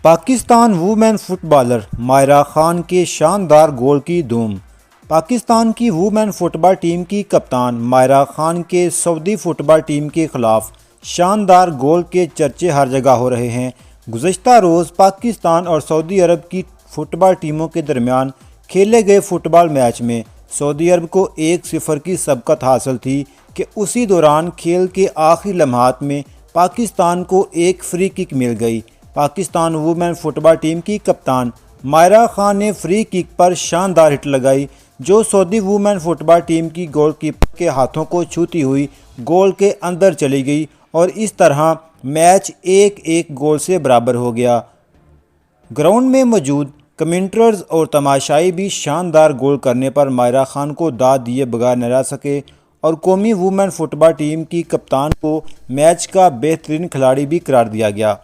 Pakistan women footballer Maira Khan کے شاندار گول کی دھوم۔ پاکستان کی وومین فٹ بال ٹیم کی کپتان مائرہ خان کے سعودی فٹ بال ٹیم کے خلاف شاندار گول کے چرچے ہر جگہ ہو رہے ہیں۔ گزشتہ روز پاکستان اور سعودی عرب کی فٹ بال ٹیموں کے درمیان کھیلے گئے فٹ بال میچ میں سعودی عرب کو 1-0 کی سبقت حاصل تھی کہ اسی دوران کھیل کے آخری لمحات میں پاکستان کو ایک فری کک مل گئی۔ پاکستان وومین فٹ بال ٹیم کی کپتان مائرہ خان نے فری کک پر شاندار ہٹ لگائی جو سعودی وومین فٹ بال ٹیم کی گول کیپر کے ہاتھوں کو چھوتی ہوئی گول کے اندر چلی گئی اور اس طرح میچ 1-1 گول سے برابر ہو گیا۔ گراؤنڈ میں موجود کمنٹیٹرز اور تماشائی بھی شاندار گول کرنے پر مائرہ خان کو داد دیے بغیر نہ رہ سکے اور قومی وومین فٹ بال ٹیم کی کپتان کو میچ کا بہترین کھلاڑی بھی قرار دیا گیا۔